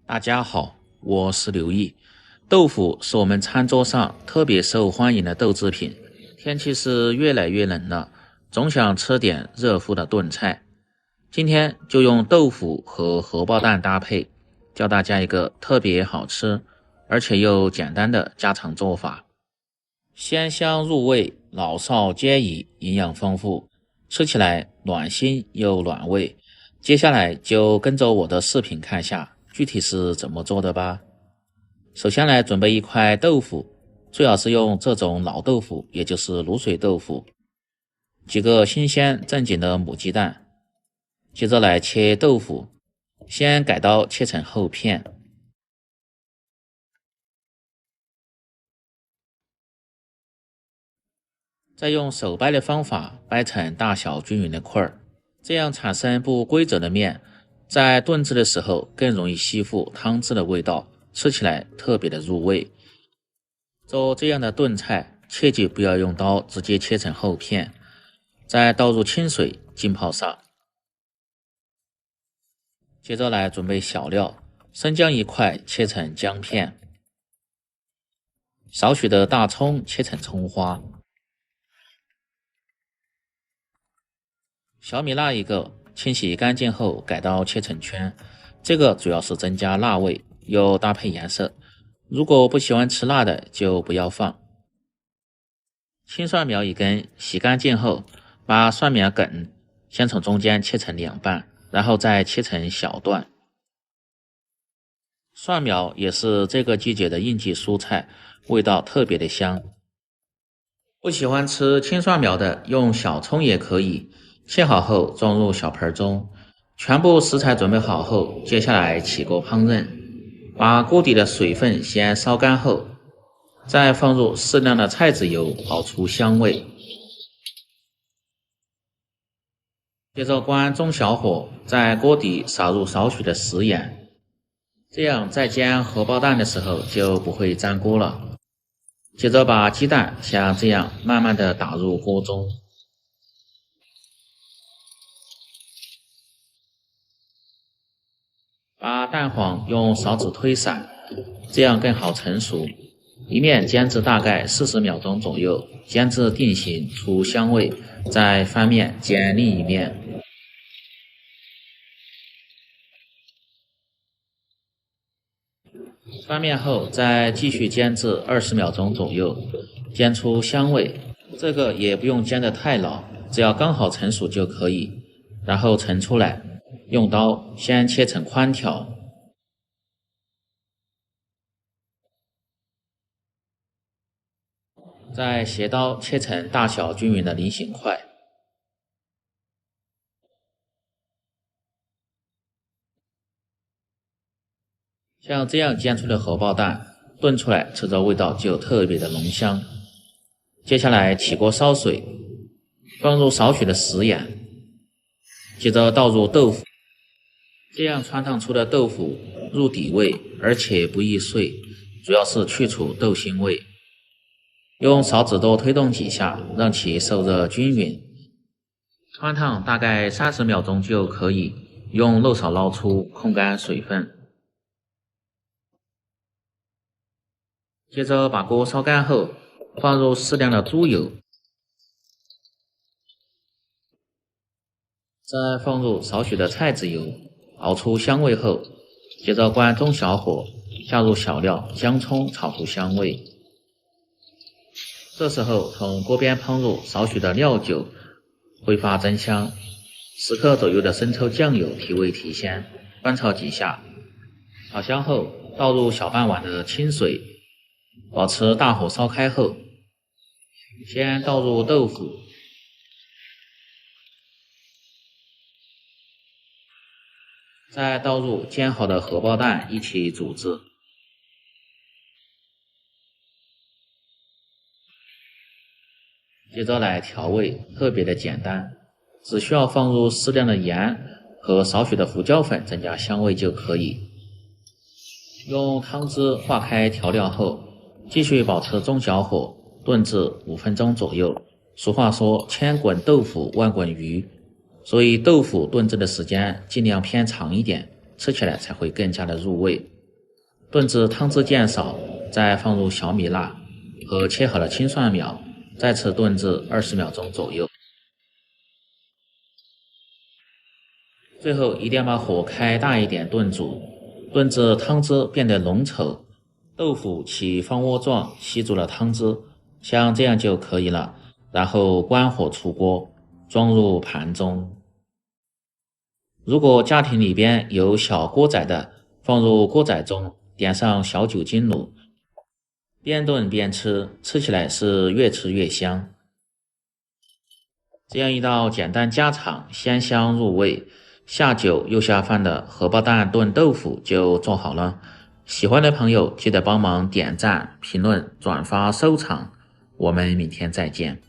大家好，我是刘毅。豆腐是我们餐桌上特别受欢迎的豆制品。天气是越来越冷了，总想吃点热乎的炖菜。今天就用豆腐和荷包蛋搭配，教大家一个特别好吃，而且又简单的家常做法。鲜香入味，老少皆宜，营养丰富，吃起来暖心又暖胃。接下来就跟着我的视频看下具体是怎么做的吧。首先来准备一块豆腐，最好是用这种老豆腐，也就是卤水豆腐，几个新鲜正经的母鸡蛋。接着来切豆腐，先改刀切成厚片，再用手掰的方法掰成大小均匀的块儿，这样产生不规则的面，在炖制的时候更容易吸附汤汁的味道，吃起来特别的入味。做这样的炖菜，切记不要用刀直接切成厚片，再倒入清水浸泡上。接着来准备小料，生姜一块切成姜片，少许的大葱切成葱花，小米辣一个，清洗干净后改刀切成圈，这个主要是增加辣味，又搭配颜色。如果不喜欢吃辣的就不要放。青蒜苗一根，洗干净后把蒜苗梗先从中间切成两半，然后再切成小段。蒜苗也是这个季节的应季蔬菜，味道特别的香。不喜欢吃青蒜苗的，用小葱也可以。切好后装入小盆中，全部食材准备好后，接下来起锅烹饪。把锅底的水分先烧干后，再放入适量的菜籽油，熬出香味。接着关中小火，在锅底撒入少许的食盐，这样在煎荷包蛋的时候就不会粘锅了。接着把鸡蛋像这样慢慢的打入锅中，把蛋黄用勺子推散，这样更好成熟。一面煎至大概40秒钟左右，煎至定型出香味，再翻面煎另一面。翻面后再继续煎至20秒钟左右，煎出香味。这个也不用煎得太老，只要刚好成熟就可以。然后盛出来，用刀先切成宽条，再斜刀切成大小均匀的菱形块。像这样煎出的荷包蛋，炖出来吃着味道就特别的浓香。接下来起锅烧水，放入少许的食盐，接着倒入豆腐，这样穿烫出的豆腐入底味，而且不易碎，主要是去除豆腥味。用勺子多推动几下，让其受热均匀。穿烫大概30秒钟就可以，用漏勺捞出，控干水分。接着把锅烧干后，放入适量的猪油，再放入少许的菜籽油，熬出香味后，接着关中小火，下入小料姜葱炒出香味。这时候从锅边烹入少许的料酒，挥发增香，10克左右的生抽酱油提味提鲜，翻炒几下，炒香后倒入小半碗的清水，保持大火烧开后，先倒入豆腐，再倒入煎好的荷包蛋一起煮制。接着来调味，特别的简单，只需要放入适量的盐和少许的胡椒粉增加香味就可以。用汤汁化开调料后，继续保持中小火炖至5分钟左右。俗话说千滚豆腐万滚鱼，所以豆腐炖制的时间尽量偏长一点，吃起来才会更加的入味。炖至汤汁渐少，再放入小米辣和切好的青蒜苗，再次炖至20秒钟左右。最后一定要把火开大一点炖煮，炖至汤汁变得浓稠，豆腐起蜂窝状吸足了汤汁，像这样就可以了。然后关火出锅，装入盘中。如果家庭里边有小锅仔的，放入锅仔中，点上小酒精炉，边炖边吃，吃起来是越吃越香。这样一道简单家常、鲜香入味、下酒又下饭的荷包蛋炖豆腐就做好了。喜欢的朋友记得帮忙点赞、评论、转发、收藏。我们明天再见。